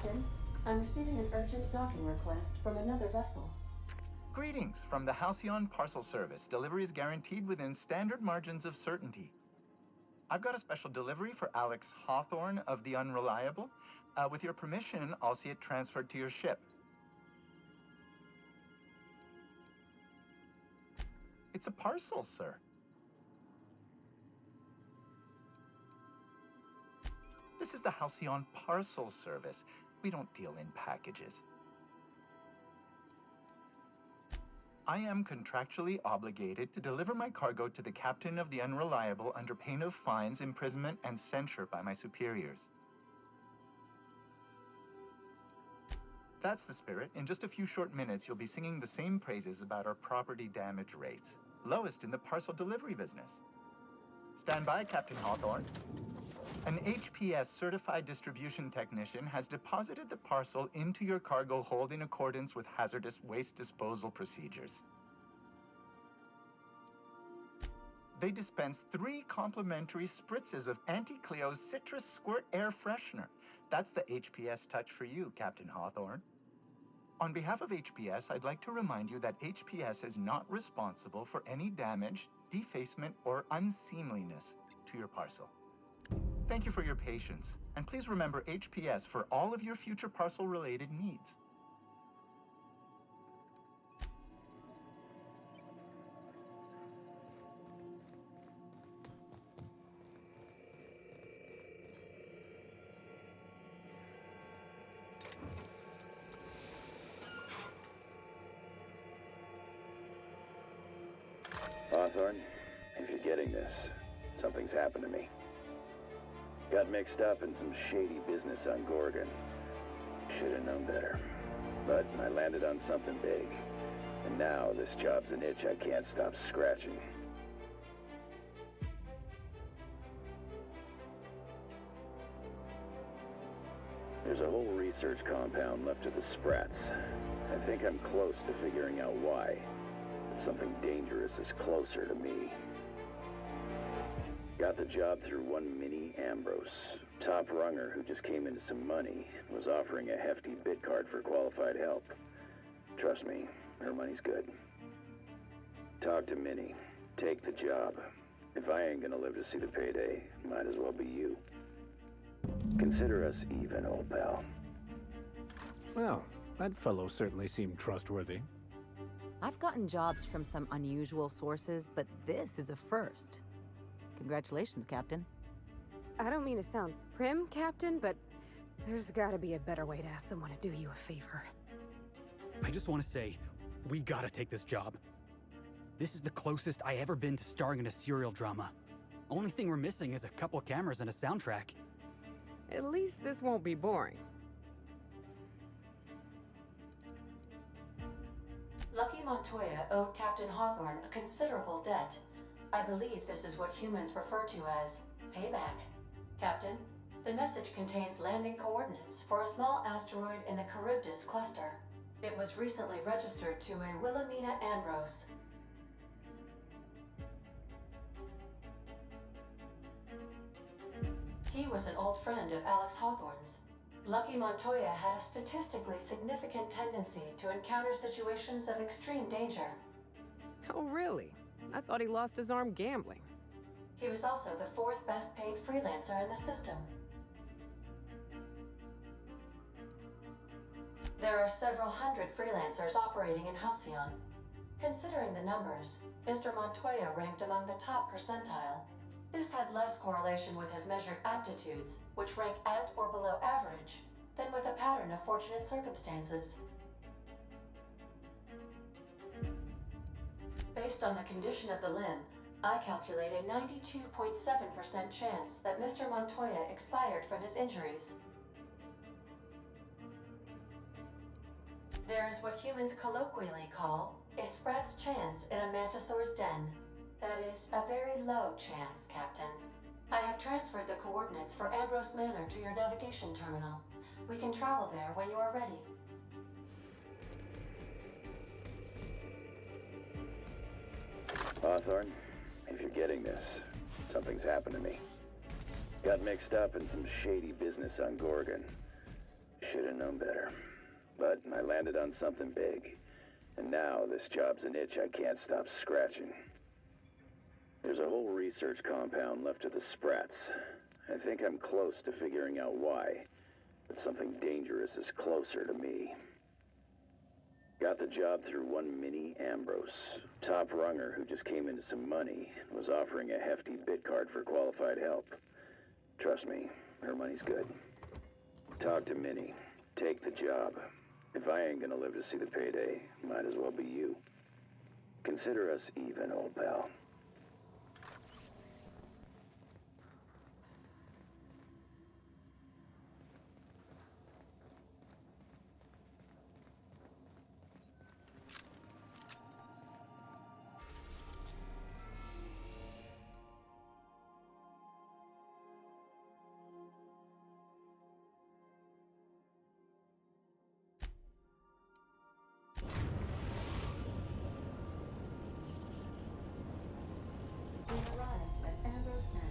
Captain, I'm receiving an urgent docking request from another vessel. Greetings from the Halcyon Parcel Service. Delivery is guaranteed within standard margins of certainty. I've got a special delivery for Alex Hawthorne of the Unreliable. With your permission, I'll see it transferred to your ship. It's a parcel, sir. This is the Halcyon Parcel Service. We don't deal in packages. I am contractually obligated to deliver my cargo to the captain of the Unreliable under pain of fines, imprisonment, and censure by my superiors. That's the spirit. In just a few short minutes, you'll be singing the same praises about our property damage rates. Lowest in the parcel delivery business. Stand by, Captain Hawthorne. An HPS certified distribution technician has deposited the parcel into your cargo hold in accordance with hazardous waste disposal procedures. They dispense 3 complimentary spritzes of Anti-Cleo's Citrus Squirt Air Freshener. That's the HPS touch for you, Captain Hawthorne. On behalf of HPS, I'd like to remind you that HPS is not responsible for any damage, defacement, or unseemliness to your parcel. Thank you for your patience, and please remember HPS for all of your future parcel-related needs. Hawthorne, if you're getting this, something's happened to me. Got mixed up in some shady business on Gorgon. Should have known better. But I landed on something big. And now this job's an itch I can't stop scratching. There's a whole research compound left of the Sprats. I think I'm close to figuring out why. But something dangerous is closer to me. Got the job through one Minnie Ambrose. Top runger who just came into some money, was offering a hefty bid card for qualified help. Trust me, her money's good. Talk to Minnie. Take the job. If I ain't gonna live to see the payday, might as well be you. Consider us even, old pal. Well, that fellow certainly seemed trustworthy. I've gotten jobs from some unusual sources, but this is a first. Congratulations, Captain. I don't mean to sound prim, Captain, but there's gotta be a better way to ask someone to do you a favor. I just want to say, we gotta take this job. This is the closest I ever been to starring in a serial drama. Only thing we're missing is a couple cameras and a soundtrack. At least this won't be boring. Lucky Montoya owed Captain Hawthorne a considerable debt. I believe this is what humans refer to as payback. Captain, the message contains landing coordinates for a small asteroid in the Charybdis cluster. It was recently registered to a Wilhelmina Ambrose. He was an old friend of Alex Hawthorne's. Lucky Montoya had a statistically significant tendency to encounter situations of extreme danger. Oh, really? I thought he lost his arm gambling. He was also the 4th best paid freelancer in the system. There are several hundred freelancers operating in Halcyon. Considering the numbers, Mr. Montoya ranked among the top percentile. This had less correlation with his measured aptitudes, which rank at or below average, than with a pattern of fortunate circumstances. Based on the condition of the limb, I calculate a 92.7% chance that Mr. Montoya expired from his injuries. There is what humans colloquially call a sprat's chance in a mantisaur's den. That is a very low chance, Captain. I have transferred the coordinates for Ambrose Manor to your navigation terminal. We can travel there when you are ready. Hawthorne, if you're getting this, something's happened to me. Got mixed up in some shady business on Gorgon. Should have known better. But I landed on something big. And now this job's an itch I can't stop scratching. There's a whole research compound left of the Sprats. I think I'm close to figuring out why. But something dangerous is closer to me. Got the job through one Mini Ambrose. Top runger who just came into some money. Was offering a hefty bid card for qualified help. Trust me, her money's good. Talk to Minnie. Take the job. If I ain't gonna live to see the payday, might as well be you. Consider us even, old pal. We arrived at Ambrose Manor.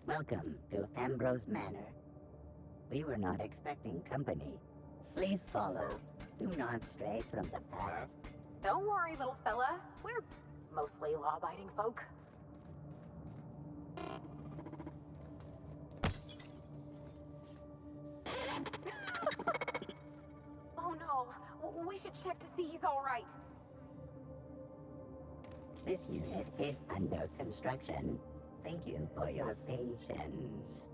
Welcome to Ambrose Manor. We were not expecting company. Please follow. Do not stray from the path. Don't worry, little fella. We're mostly law-abiding folk. Oh no, we should check to see he's all right. This unit is under construction. Thank you for your patience.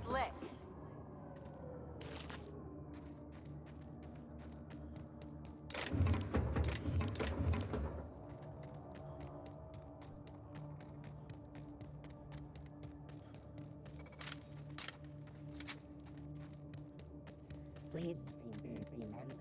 Slick. Please remember.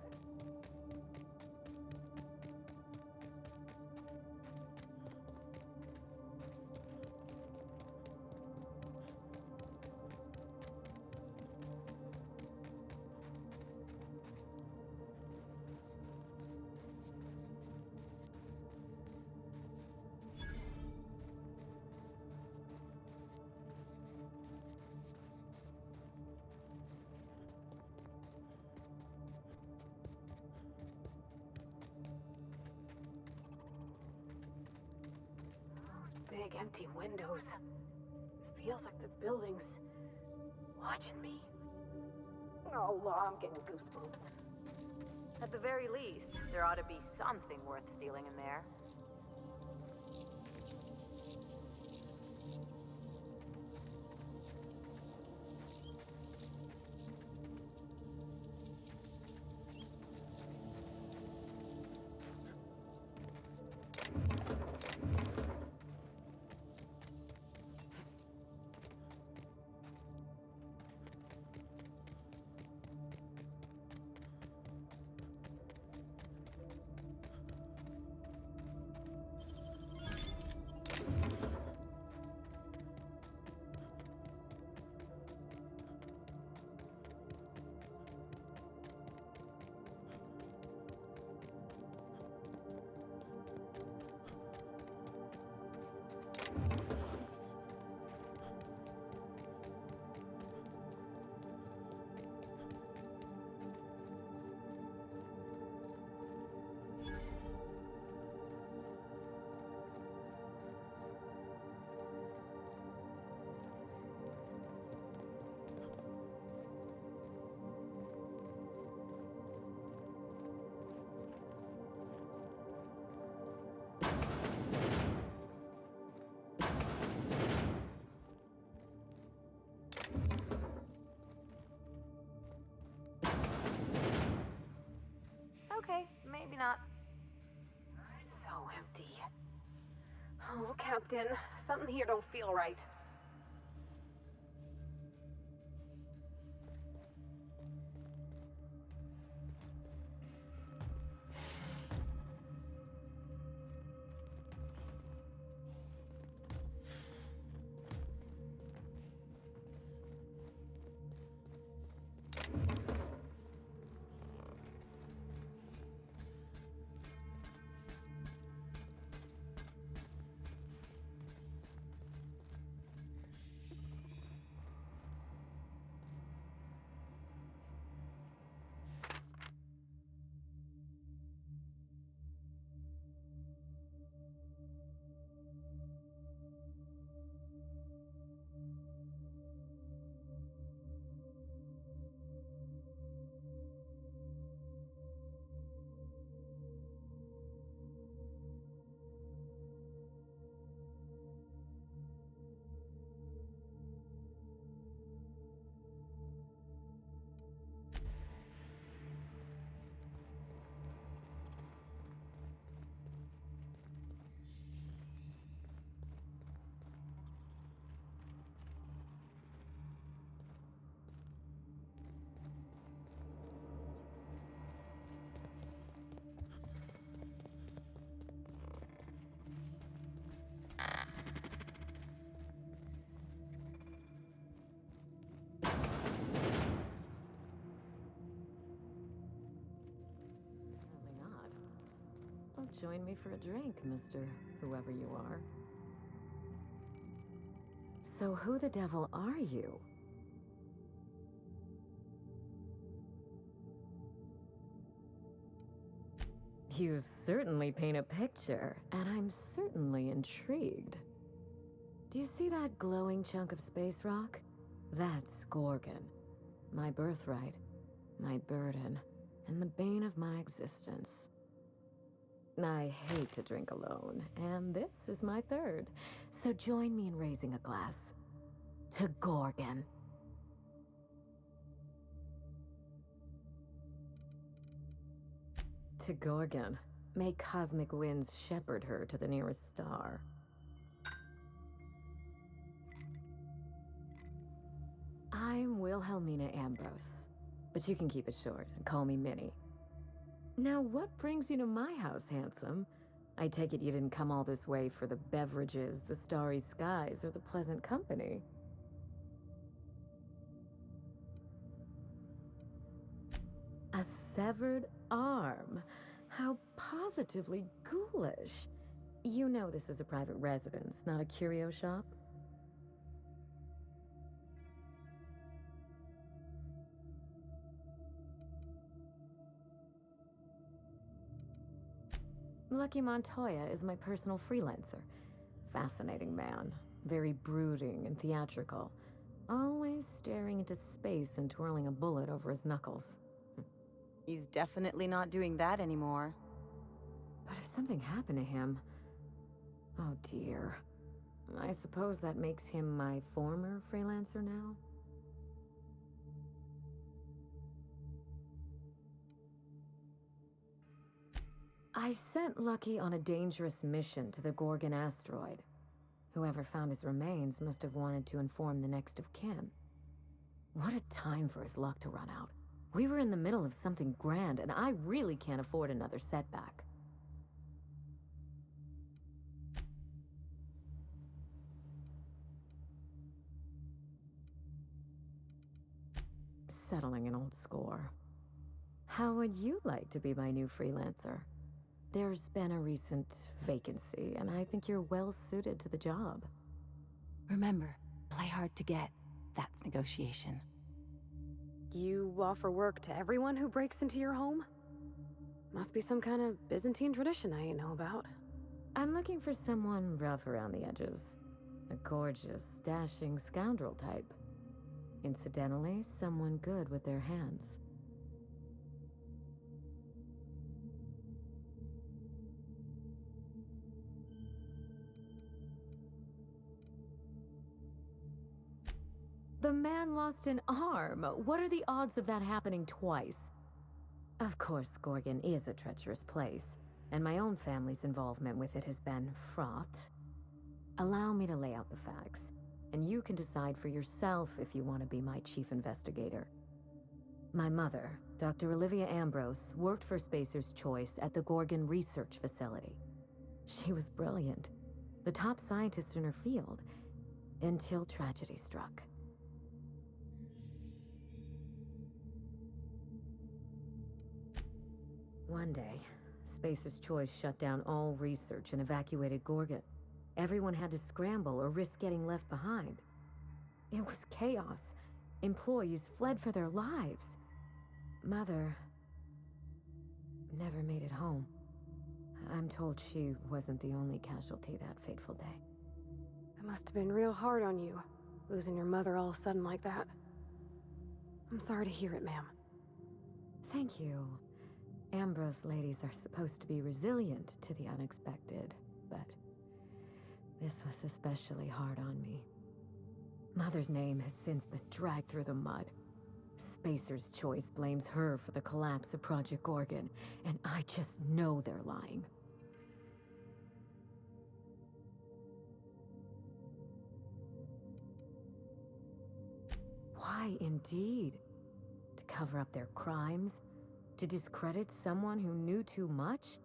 Big empty windows. Feels like the building's watching me. Oh, I'm getting goosebumps. At the very least, there ought to be something worth stealing in there. Okay, maybe not. So empty. Oh, Captain, something here don't feel right. Join me for a drink, Mr. Whoever you are. So who the devil are you? You certainly paint a picture, and I'm certainly intrigued. Do you see that glowing chunk of space rock? That's Gorgon. My birthright, my burden, and the bane of my existence. I hate to drink alone, and this is my third. So join me in raising a glass to Gorgon. to Gorgon. May cosmic winds shepherd her to the nearest star. I'm Wilhelmina Ambrose, but you can keep it short and call me Minnie. Now, what brings you to my house, handsome? I take it you didn't come all this way for the beverages, the starry skies, or the pleasant company. A severed arm. How positively ghoulish. You know this is a private residence, not a curio shop? Lucky Montoya is my personal freelancer. Fascinating man. Very brooding and theatrical. Always staring into space and twirling a bullet over his knuckles. He's definitely not doing that anymore. But if something happened to him... Oh dear. I suppose that makes him my former freelancer now? I sent Lucky on a dangerous mission to the Gorgon asteroid. Whoever found his remains must have wanted to inform the next of kin. What a time for his luck to run out. We were in the middle of something grand, and I really can't afford another setback. Settling an old score. How would you like to be my new freelancer? There's been a recent vacancy, and I think you're well suited to the job. Remember, play hard to get. That's negotiation. You offer work to everyone who breaks into your home? Must be some kind of Byzantine tradition I ain't know about. I'm looking for someone rough around the edges. A gorgeous, dashing scoundrel type. Incidentally, someone good with their hands. The man lost an arm. What are the odds of that happening twice? Of course, Gorgon is a treacherous place, and my own family's involvement with it has been fraught. Allow me to lay out the facts, and you can decide for yourself if you want to be my chief investigator. My mother, Dr. Olivia Ambrose, worked for Spacer's Choice at the Gorgon Research Facility. She was brilliant, the top scientist in her field, until tragedy struck. One day, Spacer's Choice shut down all research and evacuated Gorgon. Everyone had to scramble or risk getting left behind. It was chaos. Employees fled for their lives. Mother never made it home. I'm told she wasn't the only casualty that fateful day. It must have been real hard on you, losing your mother all of a sudden like that. I'm sorry to hear it, ma'am. Thank you. Ambrose ladies are supposed to be resilient to the unexpected, but this was especially hard on me. Mother's name has since been dragged through the mud. Spacer's Choice blames her for the collapse of Project Gorgon, and I just know they're lying. Why, indeed? To cover up their crimes? To discredit someone who knew too much?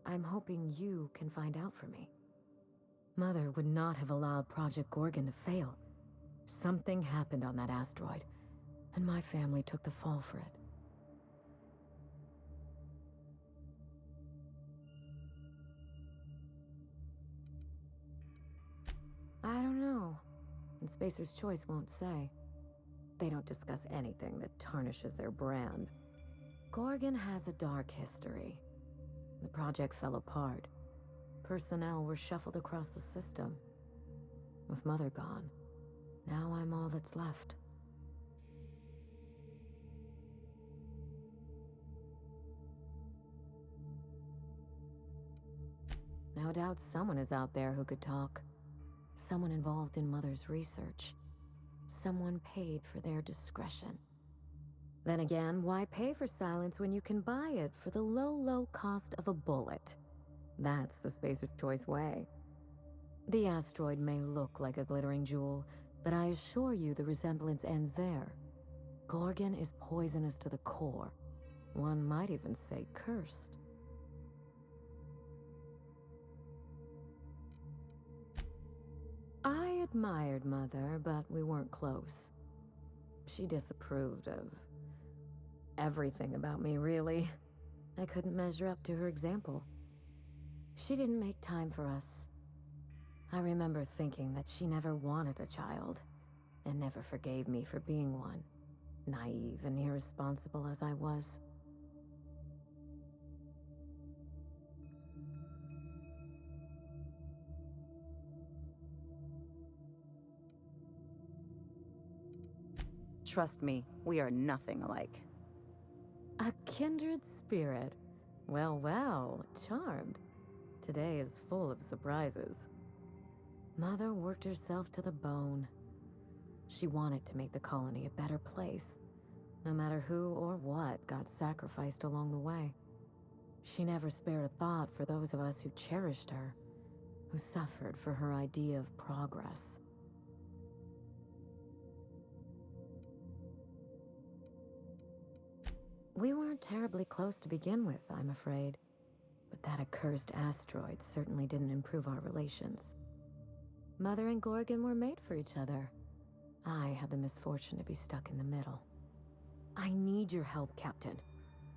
I'm hoping you can find out for me. Mother would not have allowed Project Gorgon to fail. Something happened on that asteroid, and my family took the fall for it. I don't know, and Spacer's Choice won't say. They don't discuss anything that tarnishes their brand. Gorgon has a dark history. The project fell apart. Personnel were shuffled across the system. With Mother gone, now I'm all that's left. No doubt someone is out there who could talk. Someone involved in Mother's research. Someone paid for their discretion. Then again, why pay for silence when you can buy it for the low, low cost of a bullet? That's the Spacer's Choice way. The asteroid may look like a glittering jewel, but I assure you the resemblance ends there. Gorgon is poisonous to the core. One might even say cursed. I admired Mother, but we weren't close. She disapproved of everything about me, really. I couldn't measure up to her example. She didn't make time for us. I remember thinking that she never wanted a child, and never forgave me for being one, naive and irresponsible as I was. Trust me, we are nothing alike. A kindred spirit. Well, well, charmed. Today is full of surprises. Mother worked herself to the bone. She wanted to make the colony a better place, no matter who or what got sacrificed along the way. She never spared a thought for those of us who cherished her, who suffered for her idea of progress. We weren't terribly close to begin with, I'm afraid. But that accursed asteroid certainly didn't improve our relations. Mother and Gorgon were made for each other. I had the misfortune to be stuck in the middle. I need your help, Captain.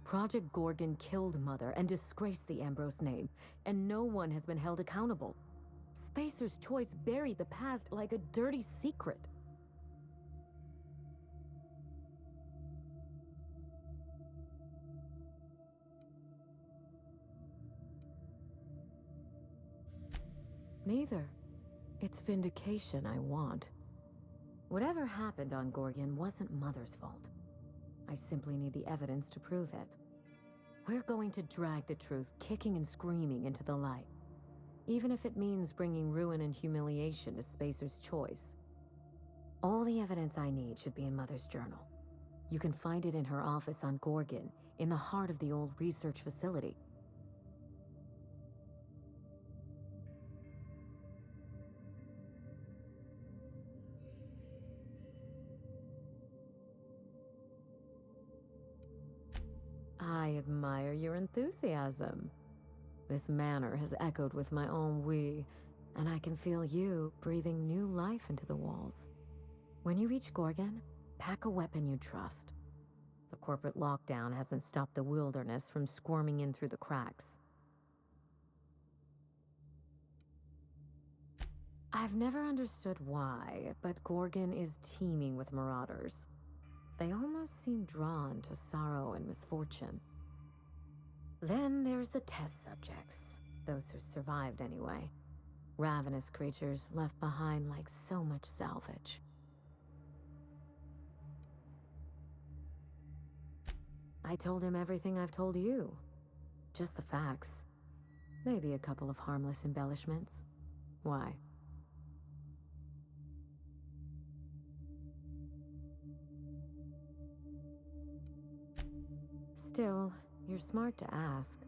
Project Gorgon killed Mother and disgraced the Ambrose name, and no one has been held accountable. Spacer's Choice buried the past like a dirty secret. Neither. It's vindication I want. Whatever happened on Gorgon wasn't Mother's fault. I simply need the evidence to prove it. We're going to drag the truth kicking and screaming into the light, even if it means bringing ruin and humiliation to Spacer's Choice. All the evidence I need should be in Mother's journal. You can find it in her office on Gorgon, in the heart of the old research facility. I admire your enthusiasm. This manor has echoed with my own we, and I can feel you breathing new life into the walls. When you reach Gorgon, pack a weapon you trust. The corporate lockdown hasn't stopped the wilderness from squirming in through the cracks. I've never understood why, but Gorgon is teeming with marauders. They almost seem drawn to sorrow and misfortune. Then there's the test subjects, those who survived anyway. Ravenous creatures left behind like so much salvage. I told him everything I've told you. Just the facts. Maybe a couple of harmless embellishments. Why? Still, you're smart to ask.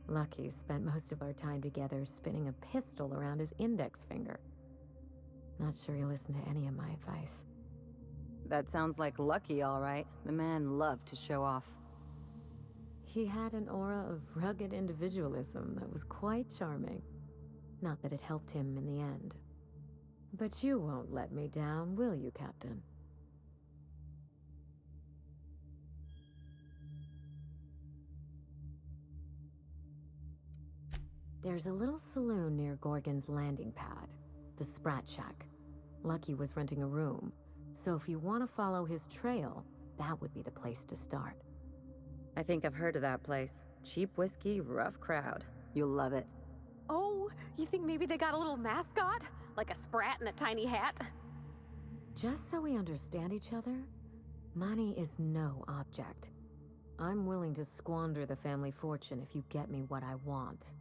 Lucky spent most of our time together spinning a pistol around his index finger. Not sure he listened to any of my advice. That sounds like Lucky, all right. The man loved to show off. He had an aura of rugged individualism that was quite charming. Not that it helped him in the end. But you won't let me down, will you, Captain? There's a little saloon near Gorgon's landing pad, the Sprat Shack. Lucky was renting a room, so if you want to follow his trail, that would be the place to start. I think I've heard of that place. Cheap whiskey, rough crowd. You'll love it. Oh, you think maybe they got a little mascot? Like a sprat in a tiny hat? Just so we understand each other, money is no object. I'm willing to squander the family fortune if you get me what I want.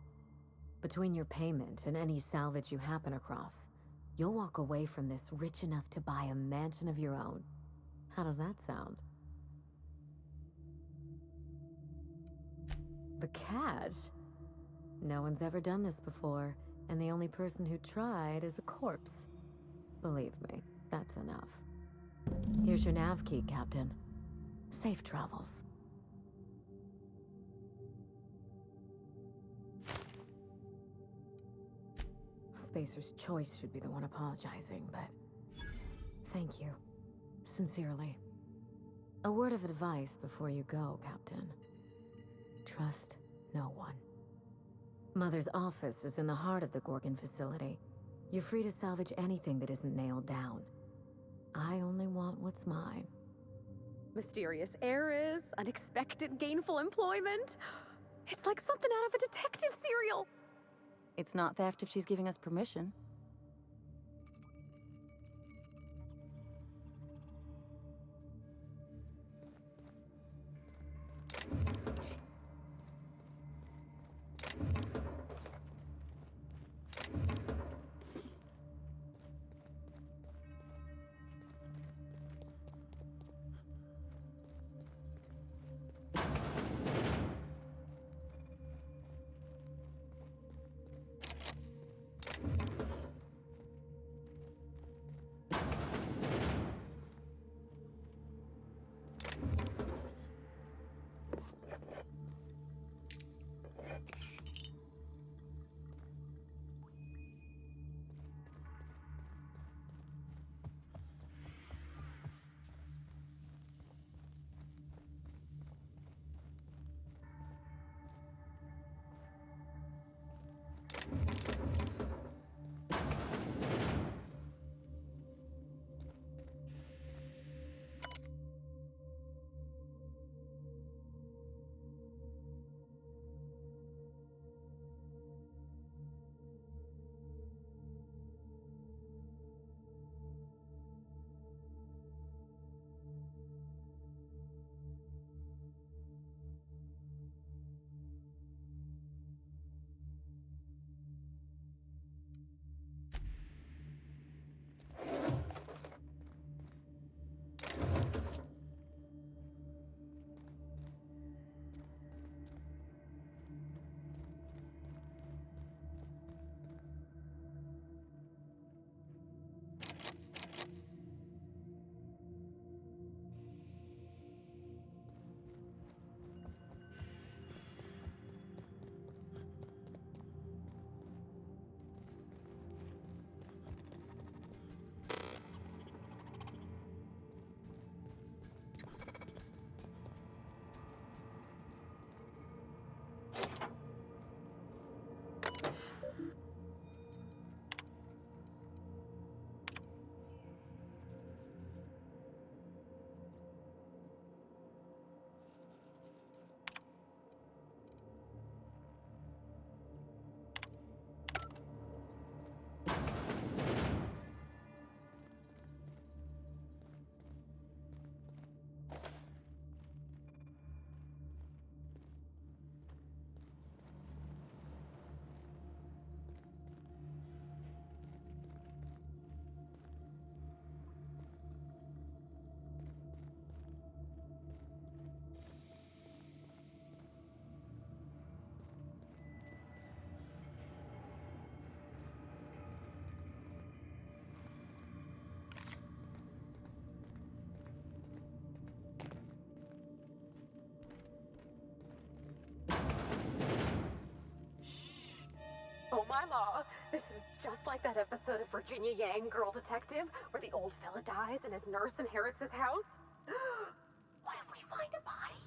Between your payment and any salvage you happen across, you'll walk away from this rich enough to buy a mansion of your own. How does that sound? The cache? No one's ever done this before, and the only person who tried is a corpse. Believe me, that's enough. Here's your nav key, Captain. Safe travels. Spacer's Choice should be the one apologizing, but thank you. Sincerely. A word of advice before you go, Captain. Trust no one. Mother's office is in the heart of the Gorgon facility. You're free to salvage anything that isn't nailed down. I only want what's mine. Mysterious heiress, unexpected gainful employment. It's like something out of a detective serial. It's not theft if she's giving us permission. Oh my law, this is just like that episode of Virginia Yang, Girl Detective, where the old fella dies and his nurse inherits his house. What if we find a body?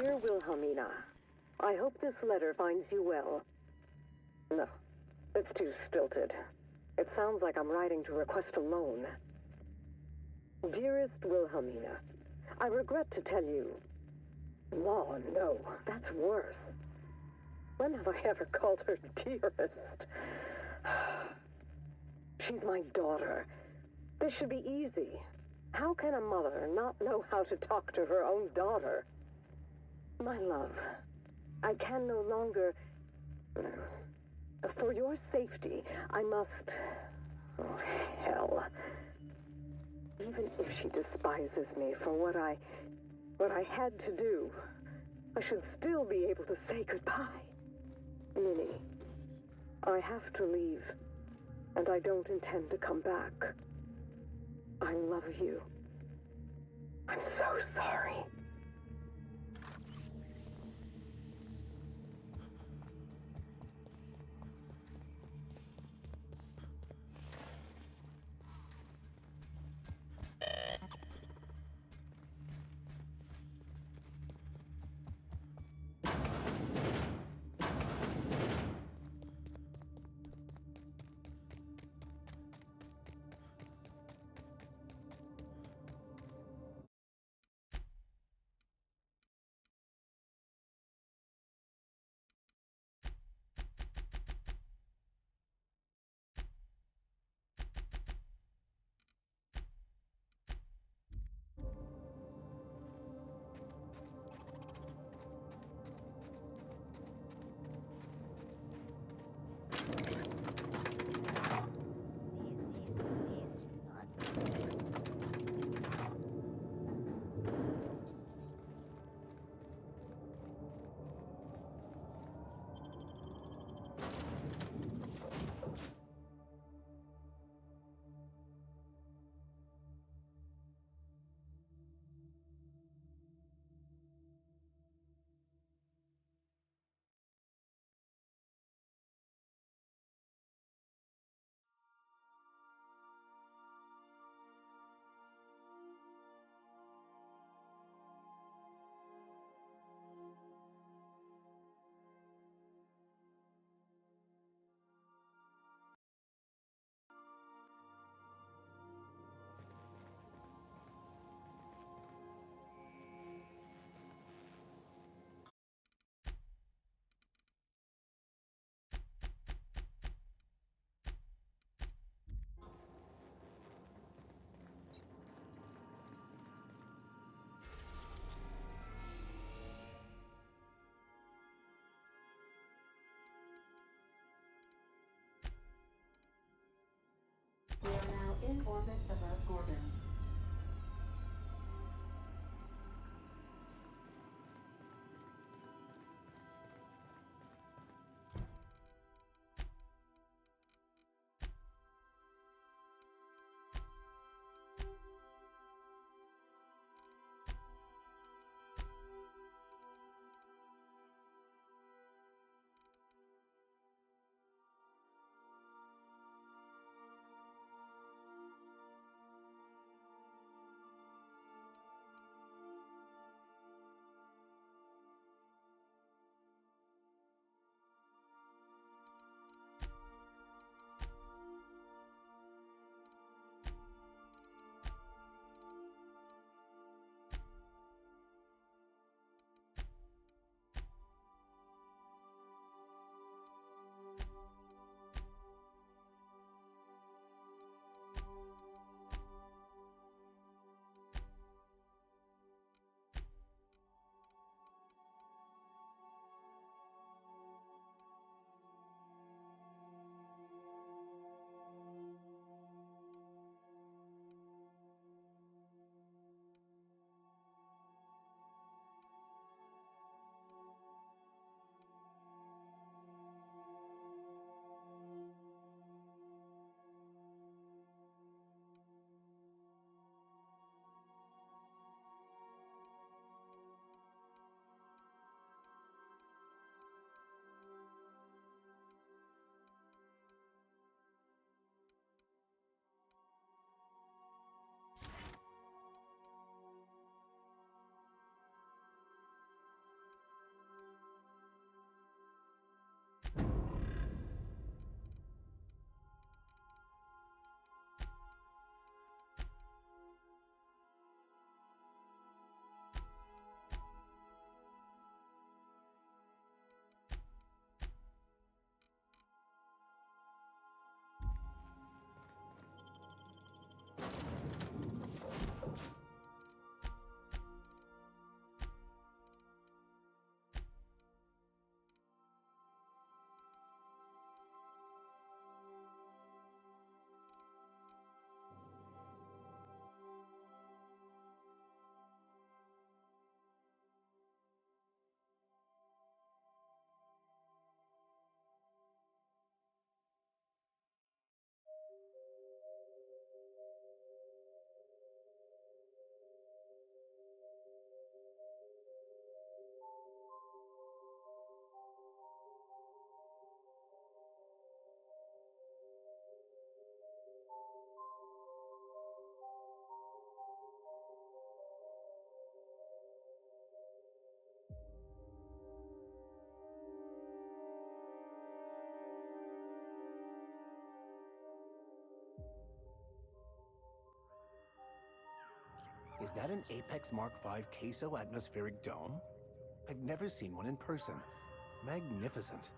Dear Wilhelmina, I hope this letter finds you well. No, it's too stilted. It sounds like I'm writing to request a loan. Dearest Wilhelmina, I regret to tell you... Law, no, that's worse. When have I ever called her dearest? She's my daughter. This should be easy. How can a mother not know how to talk to her own daughter? My love, I can no longer... For your safety, I must... Oh, hell. Even if she despises me for what I had to do, I should still be able to say goodbye. Minnie, I have to leave, and I don't intend to come back. I love you. I'm so sorry. We are now in orbit above Gorgon. Is that an Apex Mark V queso atmospheric dome? I've never seen one in person. Magnificent.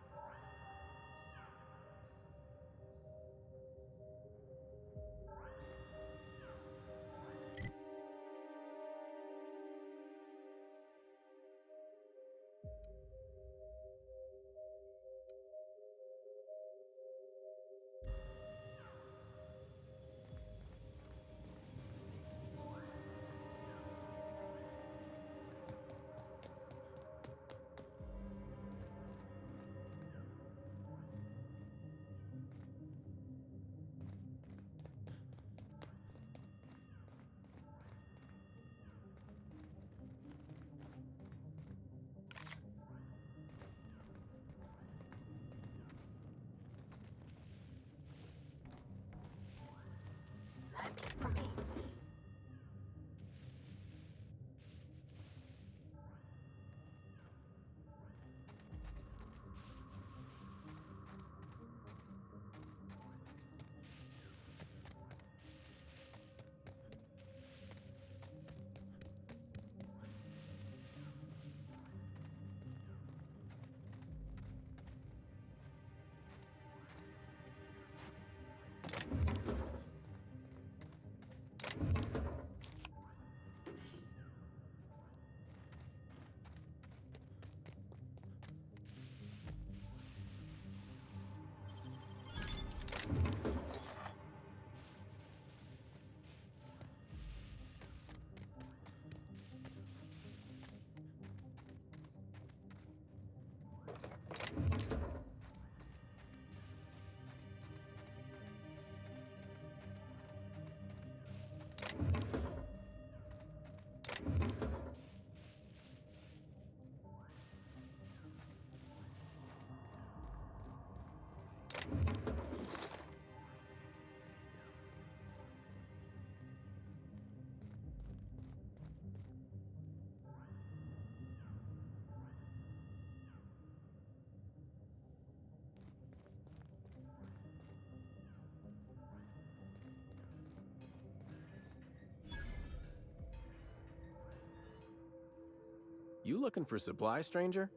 You looking for supply, stranger?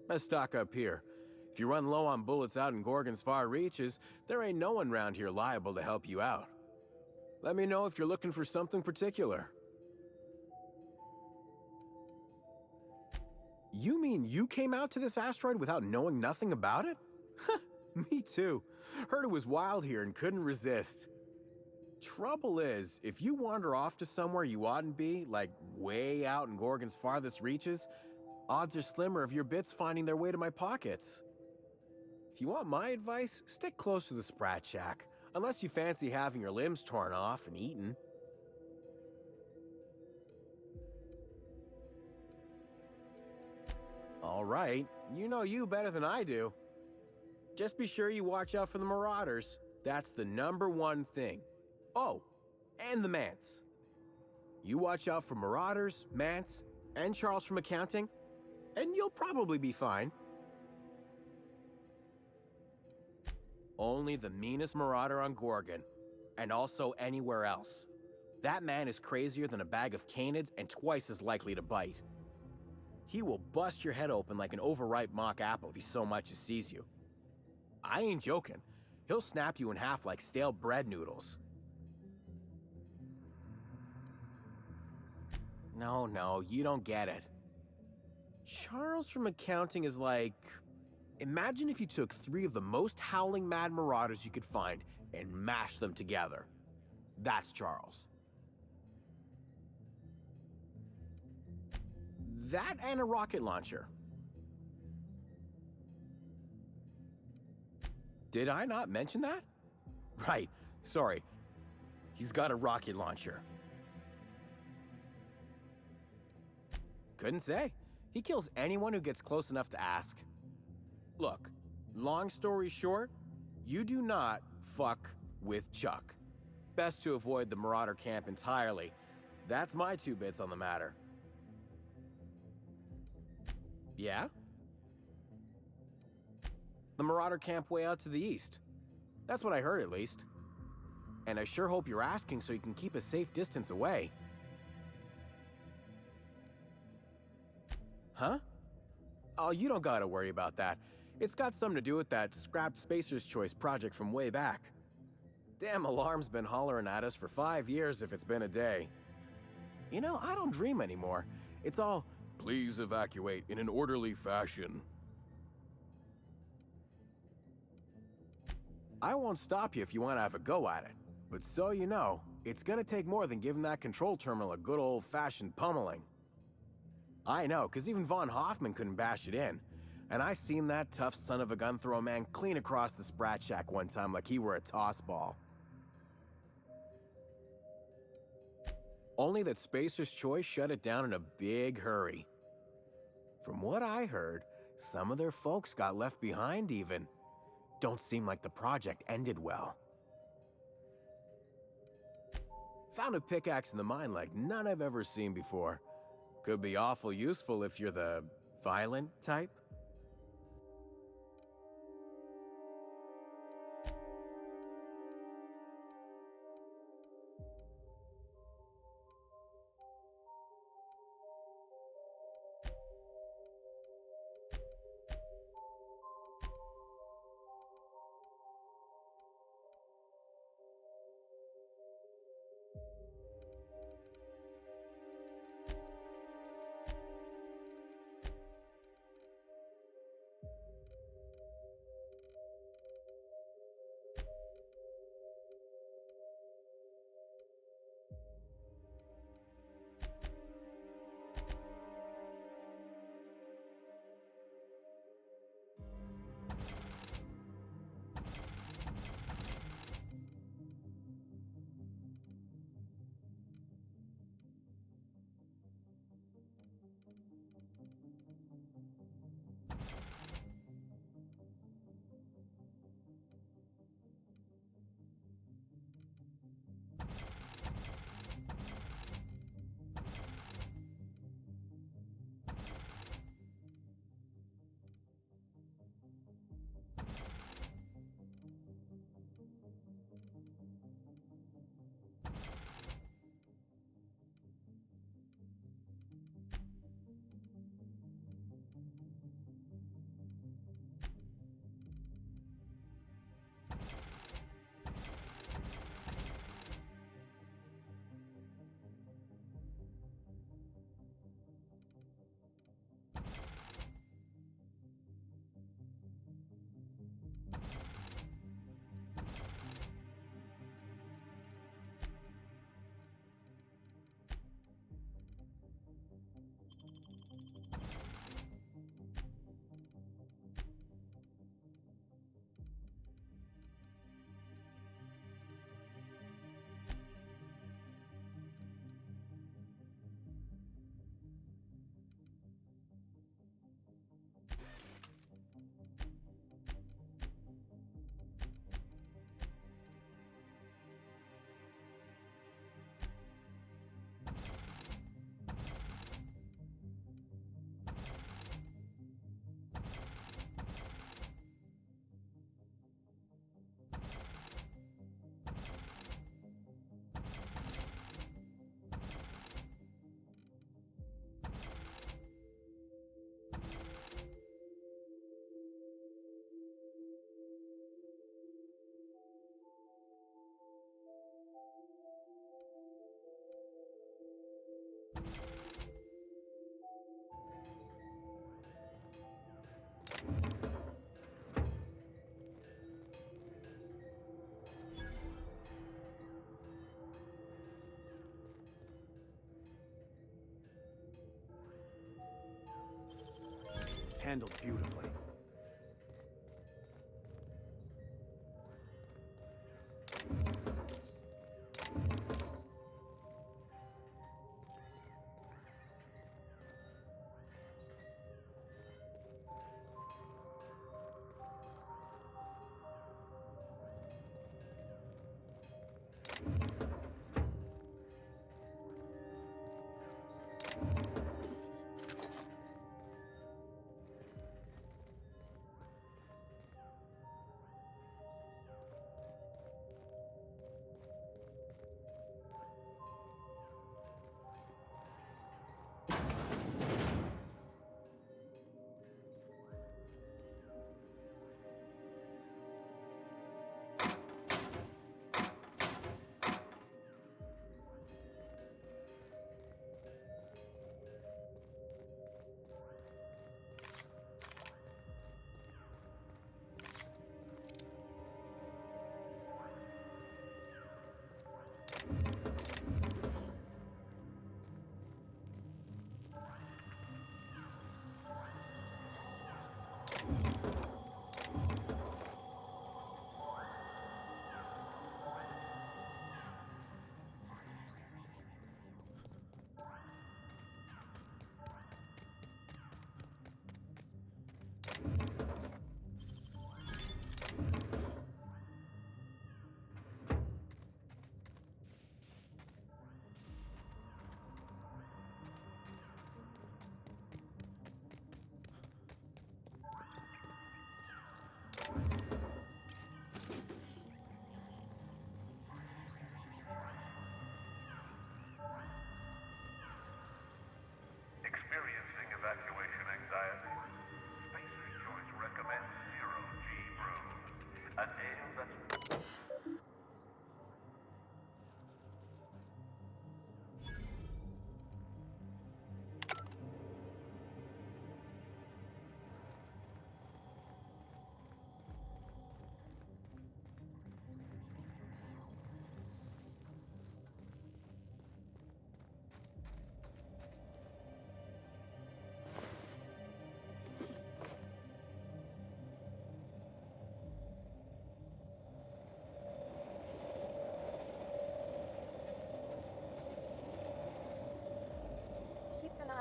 Best stock up here. If you run low on bullets out in Gorgon's far reaches, there ain't no one around here liable to help you out. Let me know if you're looking for something particular. You mean you came out to this asteroid without knowing nothing about it? Me too. Heard it was wild here and couldn't resist. Trouble is, if you wander off to somewhere you oughtn't be, like way out in Gorgon's farthest reaches, odds are slimmer of your bits finding their way to my pockets. If you want my advice, stick close to the Sprat Shack, unless you fancy having your limbs torn off and eaten. All right, you know you better than I do. Just be sure you watch out for the marauders. That's the #1 thing. Oh, and the Mance. You watch out for marauders, Mance, and Charles from accounting, and you'll probably be fine. Only the meanest marauder on Gorgon, and also anywhere else. That man is crazier than a bag of canids and twice as likely to bite. He will bust your head open like an overripe mock apple if he so much as sees you. I ain't joking. He'll snap you in half like stale bread noodles. No, you don't get it. Charles from accounting is like... Imagine if you took 3 of the most howling mad marauders you could find and mashed them together. That's Charles. That and a rocket launcher. Did I not mention that? Right, sorry. He's got a rocket launcher. Couldn't say. He kills anyone who gets close enough to ask. Look, long story short, you do not fuck with Chuck. Best to avoid the Marauder camp entirely. That's my 2 bits on the matter. Yeah? The Marauder camp way out to the east. That's what I heard, at least. And I sure hope you're asking so you can keep a safe distance away. Huh? Oh, you don't gotta worry about that. It's got something to do with that scrapped Spacer's Choice project from way back. Damn alarm's been hollering at us for 5 years if it's been a day. You know, I don't dream anymore. It's all, please evacuate in an orderly fashion. I won't stop you if you want to have a go at it. But so you know, it's gonna take more than giving that control terminal a good old-fashioned pummeling. I know, because even Von Hoffman couldn't bash it in. And I seen that tough son of a gun throw a man clean across the Sprat Shack one time like he were a toss ball. Only that Spacer's Choice shut it down in a big hurry. From what I heard, some of their folks got left behind even. Don't seem like the project ended well. Found a pickaxe in the mine like none I've ever seen before. Could be awful useful if you're the violent type. Handled beautifully.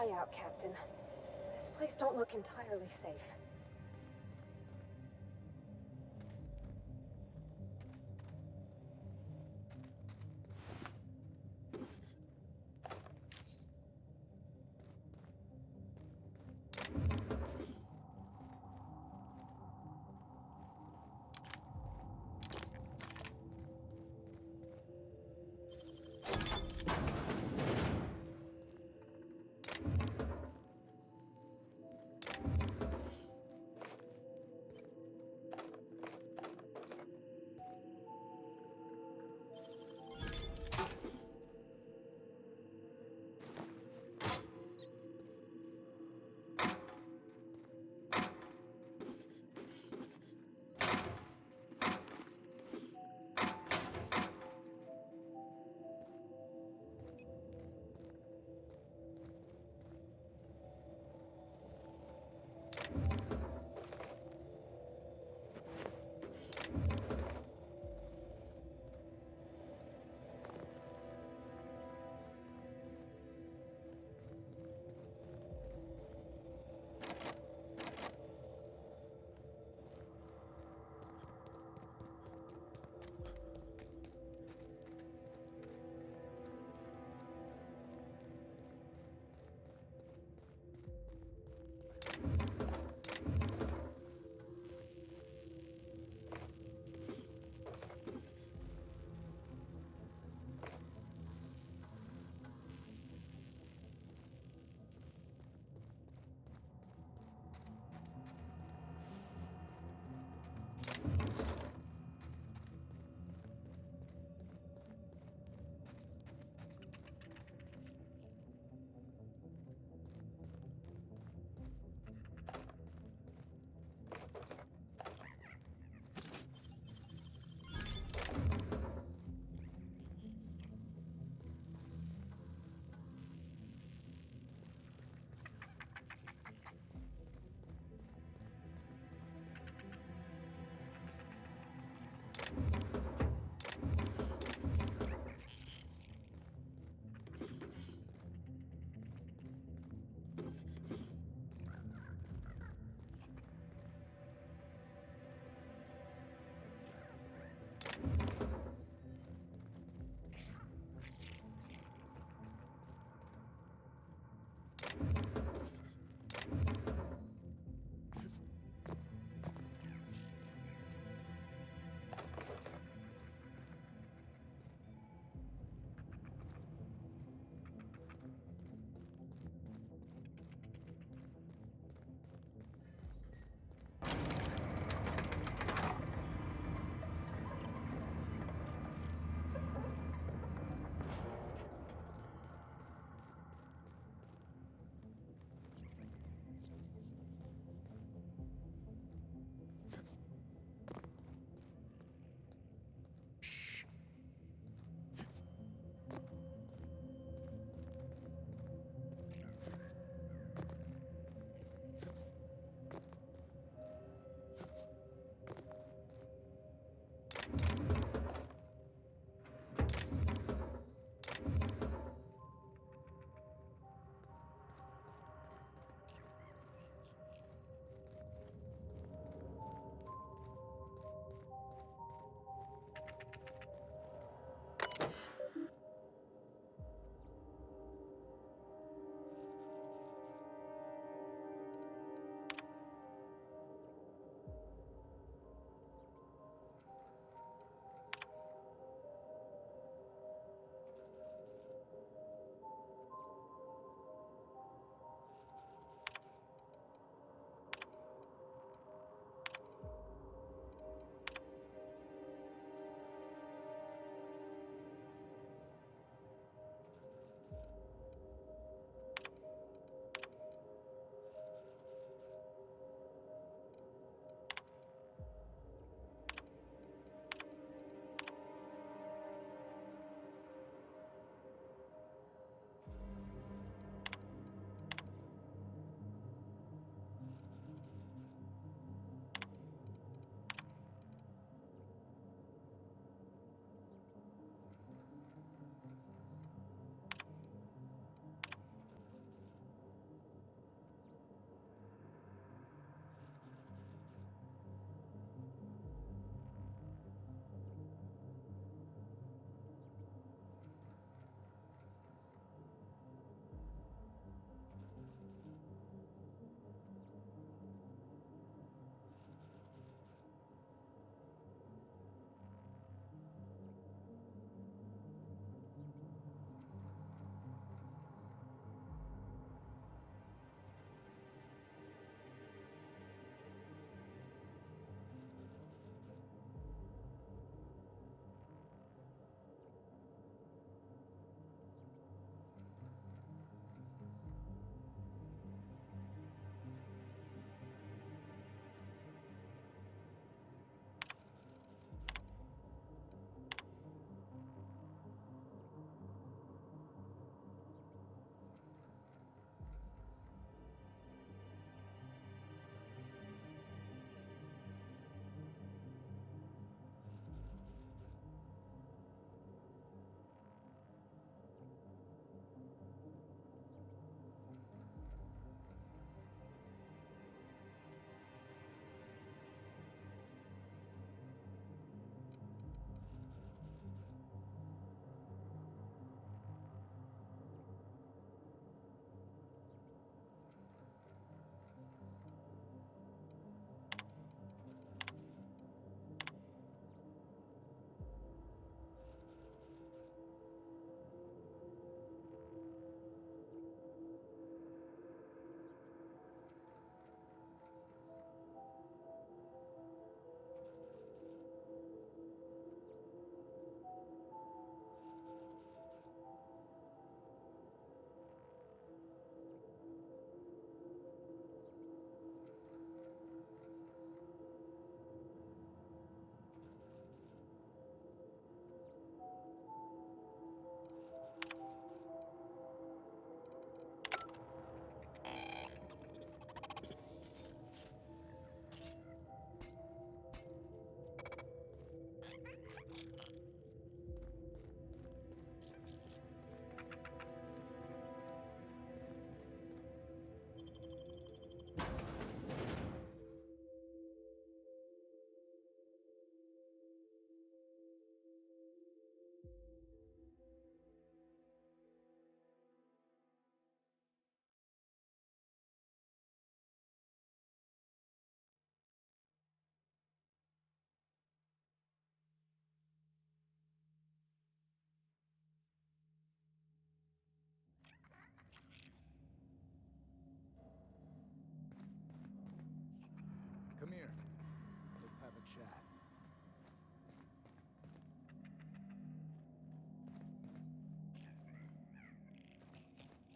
eye out, Captain. This place don't look entirely safe.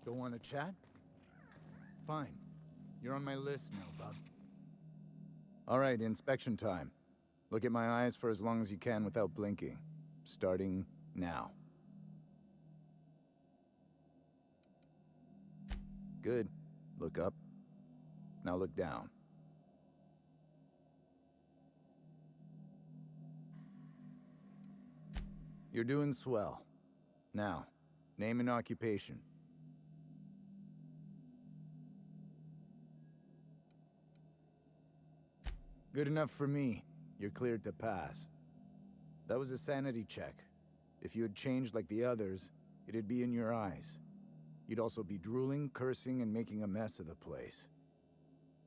Don't want to chat? Fine. You're on my list now, bub. All right, inspection time. Look at my eyes for as long as you can without blinking. Starting now. Good. Look up. Now look down. You're doing swell. Now, name and occupation. Good enough for me. You're cleared to pass. That was a sanity check. If you had changed like the others, it'd be in your eyes. You'd also be drooling, cursing, and making a mess of the place.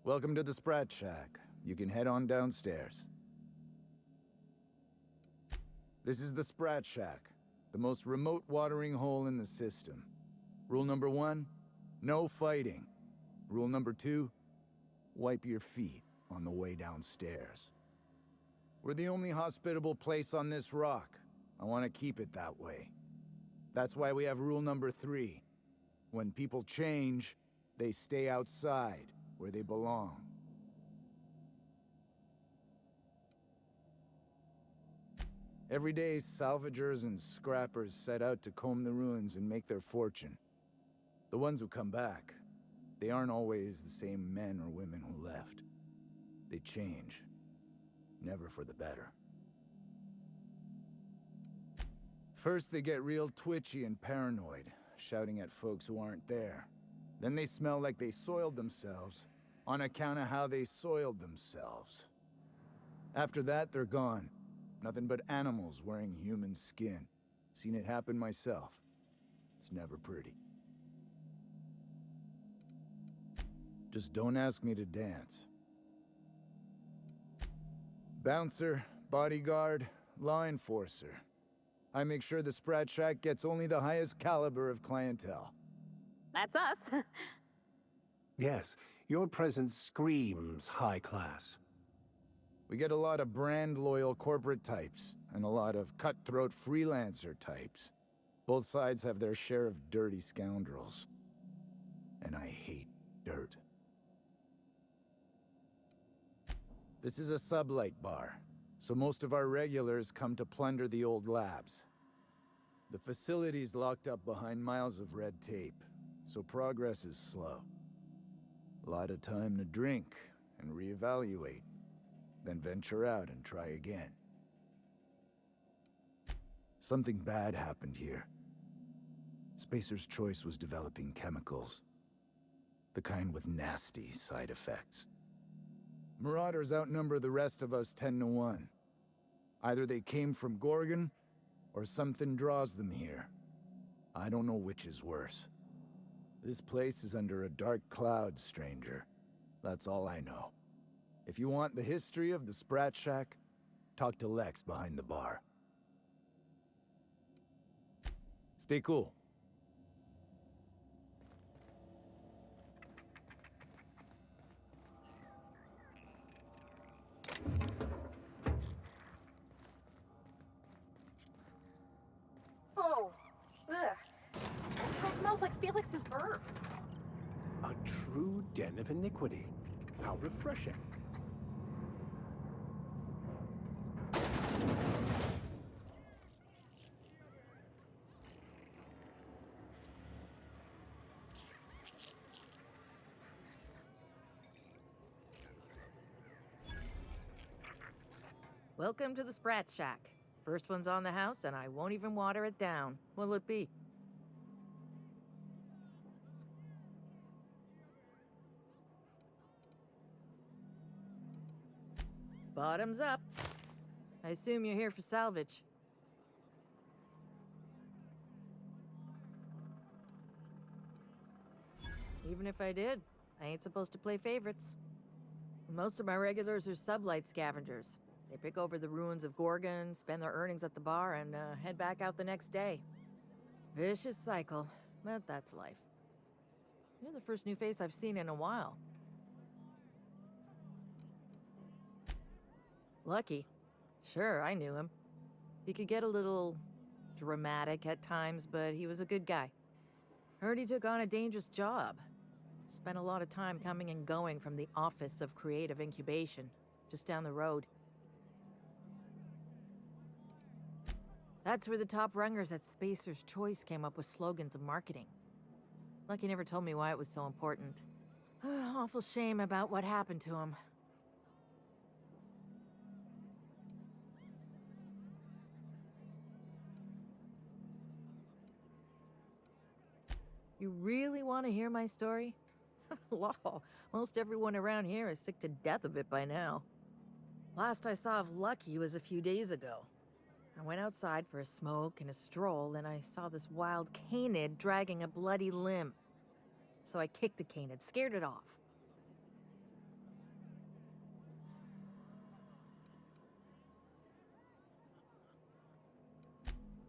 Welcome to the Sprat Shack. You can head on downstairs. This is the Sprat Shack, the most remote watering hole in the system. Rule number 1, no fighting. Rule number 2, wipe your feet on the way downstairs. We're the only hospitable place on this rock. I want to keep it that way. That's why we have rule number 3. When people change, they stay outside, where they belong. Every day, salvagers and scrappers set out to comb the ruins and make their fortune. The ones who come back, they aren't always the same men or women who left. They change. Never for the better. First, they get real twitchy and paranoid, shouting at folks who aren't there. Then they smell like they soiled themselves, on account of how they soiled themselves. After that, they're gone. Nothing but animals wearing human skin. Seen it happen myself. It's never pretty. Just don't ask me to dance. Bouncer, bodyguard, law enforcer. I make sure the Sprat Shack gets only the highest caliber of clientele. That's us. Yes, your presence screams high class. We get a lot of brand-loyal corporate types, and a lot of cutthroat freelancer types. Both sides have their share of dirty scoundrels. And I hate dirt. This is a sublight bar, so most of our regulars come to plunder the old labs. The facility's locked up behind miles of red tape, so progress is slow. A lot of time to drink and reevaluate, then venture out and try again. Something bad happened here. Spacer's Choice was developing chemicals. The kind with nasty side effects. Marauders outnumber the rest of us 10 to 1. Either they came from Gorgon, or something draws them here. I don't know which is worse. This place is under a dark cloud, stranger. That's all I know. If you want the history of the Sprat Shack, talk to Lex behind the bar. Stay cool. Oh, ugh. It smells like Felix's burp. A true den of iniquity. How refreshing. Welcome to the Sprat Shack. First one's on the house, and I won't even water it down. What'll it be? Bottoms up. I assume you're here for salvage. Even if I did, I ain't supposed to play favorites. Most of my regulars are sublight scavengers. They pick over the ruins of Gorgon, spend their earnings at the bar, and head back out the next day. Vicious cycle, but that's life. You're the first new face I've seen in a while. Lucky. Sure, I knew him. He could get a little dramatic at times, but he was a good guy. Heard he took on a dangerous job. Spent a lot of time coming and going from the Office of Creative Incubation, just down the road. That's where the top rungers at Spacer's Choice came up with slogans and marketing. Lucky never told me why it was so important. Awful shame about what happened to him. You really want to hear my story? Law, most everyone around here is sick to death of it by now. Last I saw of Lucky was a few days ago. I went outside for a smoke and a stroll, and I saw this wild canid dragging a bloody limb. So I kicked the canid, scared it off.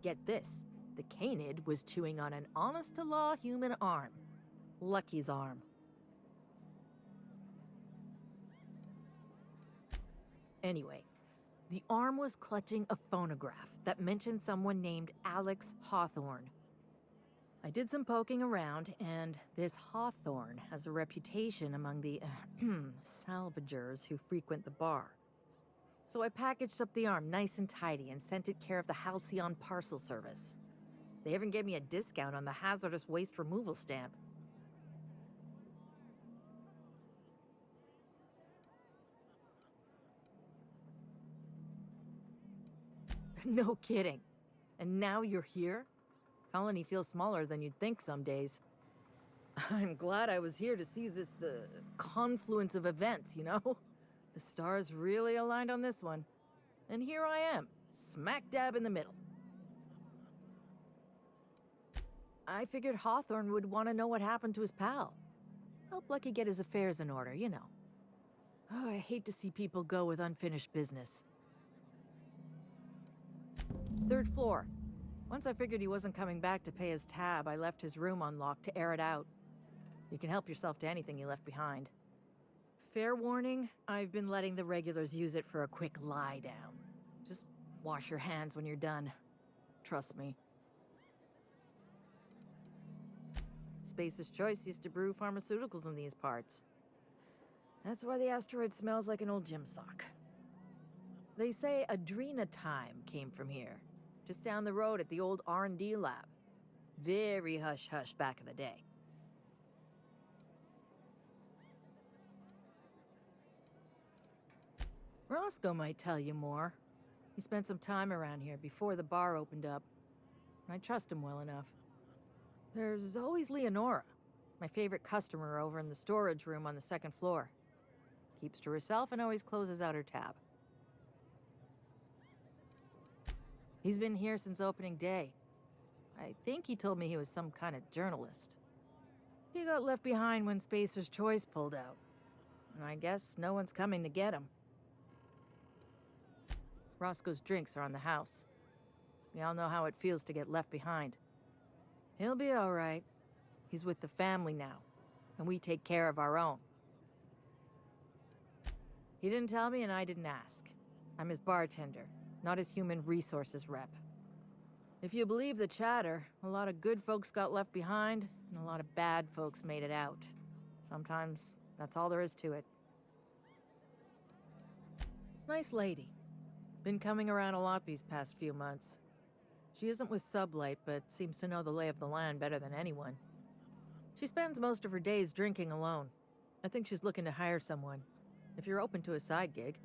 Get this, the canid was chewing on an honest-to-law human arm. Lucky's arm. Anyway, the arm was clutching a phonograph that mentioned someone named Alex Hawthorne. I did some poking around, and this Hawthorne has a reputation among the salvagers who frequent the bar. So I packaged up the arm nice and tidy and sent it care of the Halcyon Parcel Service. They even gave me a discount on the hazardous waste removal stamp. No kidding. And now you're here? Colony feels smaller than you'd think some days. I'm glad I was here to see this confluence of events, you know? The stars really aligned on this one. And here I am, smack dab in the middle. I figured Hawthorne would want to know what happened to his pal. Help Lucky get his affairs in order, you know. Oh, I hate to see people go with unfinished business. 3rd floor. Once I figured he wasn't coming back to pay his tab, I left his room unlocked to air it out. You can help yourself to anything you left behind. Fair warning, I've been letting the regulars use it for a quick lie down. Just wash your hands when you're done. Trust me. Spacer's Choice used to brew pharmaceuticals in these parts. That's why the asteroid smells like an old gym sock. They say Adrenatime came from here, just down the road at the old R&D lab. Very hush-hush back in the day. Roscoe might tell you more. He spent some time around here before the bar opened up, and I trust him well enough. There's always Leonora, my favorite customer over in the storage room on the 2nd floor. Keeps to herself and always closes out her tab. He's been here since opening day. I think he told me he was some kind of journalist. He got left behind when Spacer's Choice pulled out. And I guess no one's coming to get him. Roscoe's drinks are on the house. We all know how it feels to get left behind. He'll be all right. He's with the family now, and we take care of our own. He didn't tell me and I didn't ask. I'm his bartender, not his human resources rep. If you believe the chatter, a lot of good folks got left behind, and a lot of bad folks made it out. Sometimes that's all there is to it. Nice lady. Been coming around a lot these past few months. She isn't with Sublight, but seems to know the lay of the land better than anyone. She spends most of her days drinking alone. I think she's looking to hire someone, if you're open to a side gig.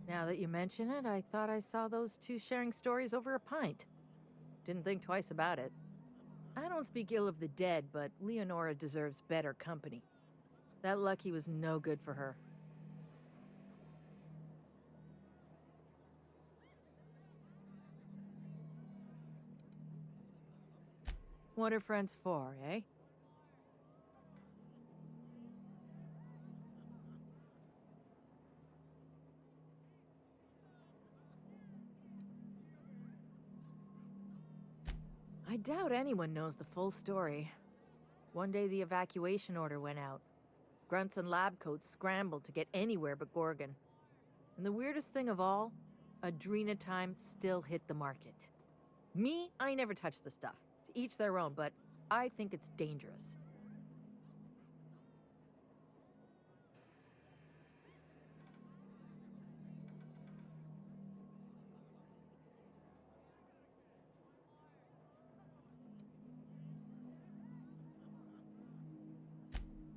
Now that you mention it, I thought I saw those two sharing stories over a pint. Didn't think twice about it. I don't speak ill of the dead, but Leonora deserves better company. That Lucky was no good for her. What are friends for, eh? I doubt anyone knows the full story. One day the evacuation order went out. Grunts and lab coats scrambled to get anywhere but Gorgon. And the weirdest thing of all, Adrena time still hit the market. Me, I never touch the stuff. To each their own, but I think it's dangerous.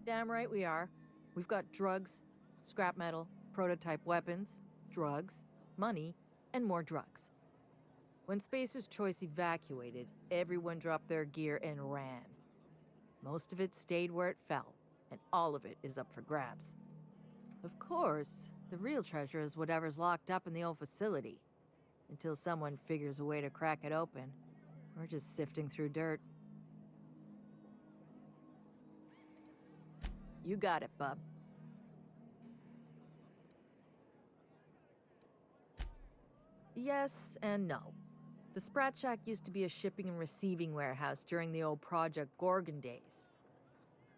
Damn right we are. We've got drugs, scrap metal, prototype weapons, drugs, money, and more drugs. When Spacer's Choice evacuated, everyone dropped their gear and ran. Most of it stayed where it fell, and all of it is up for grabs. Of course, the real treasure is whatever's locked up in the old facility. Until someone figures a way to crack it open, we're just sifting through dirt. You got it, bub. Yes and no. The Sprat Shack used to be a shipping and receiving warehouse during the old Project Gorgon days.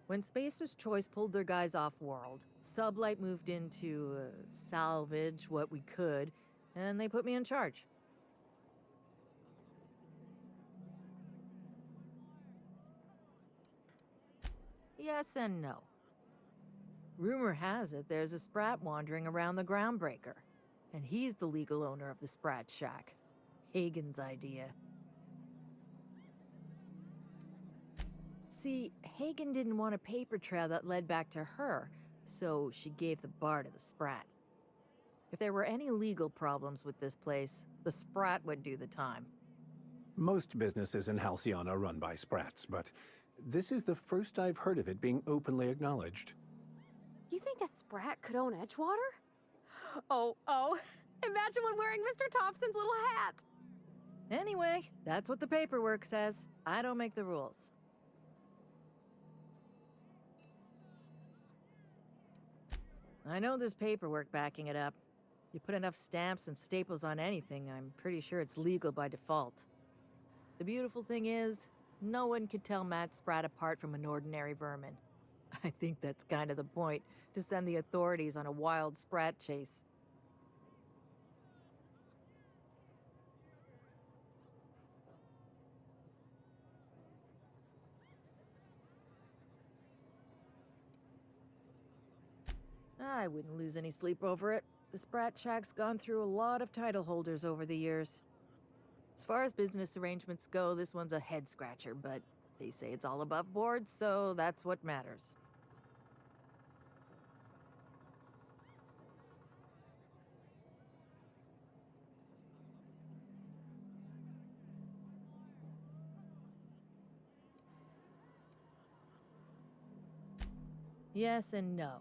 When Spacer's Choice pulled their guys off-world, Sublight moved in to salvage what we could, and they put me in charge. Yes and no. Rumor has it there's a Sprat wandering around the Groundbreaker, and he's the legal owner of the Sprat Shack. Hagen's idea. See, Hagen didn't want a paper trail that led back to her, so she gave the bar to the Sprat. If there were any legal problems with this place, the Sprat would do the time. Most businesses in Halcyon are run by Sprats, but this is the first I've heard of it being openly acknowledged. You think a Sprat could own Edgewater? Oh, imagine one wearing Mr. Thompson's little hat! Anyway, that's what the paperwork says. I don't make the rules. I know there's paperwork backing it up. You put enough stamps and staples on anything, I'm pretty sure it's legal by default. The beautiful thing is, no one could tell Matt Sprat apart from an ordinary vermin. I think that's kind of the point, to send the authorities on a wild Sprat chase. I wouldn't lose any sleep over it. The Sprat Shack's gone through a lot of title holders over the years. As far as business arrangements go, this one's a head-scratcher, but they say it's all above board, so that's what matters. Yes and no.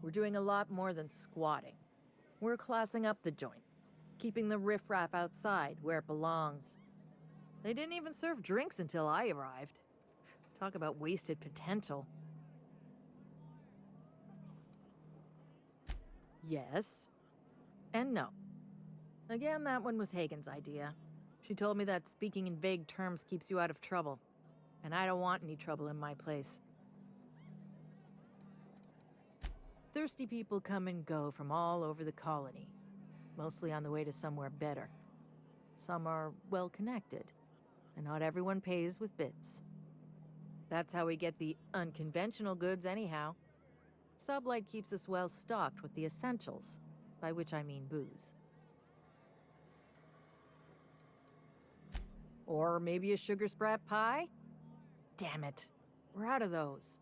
We're doing a lot more than squatting. We're classing up the joint, keeping the riffraff outside where it belongs. They didn't even serve drinks until I arrived. Talk about wasted potential. Yes and no. Again, that one was Hagen's idea. She told me that speaking in vague terms keeps you out of trouble, and I don't want any trouble in my place. Thirsty people come and go from all over the colony, mostly on the way to somewhere better. Some are well-connected, and not everyone pays with bits. That's how we get the unconventional goods anyhow. Sublight keeps us well-stocked with the essentials, by which I mean booze. Or maybe a sugar sprat pie? Damn it, we're out of those.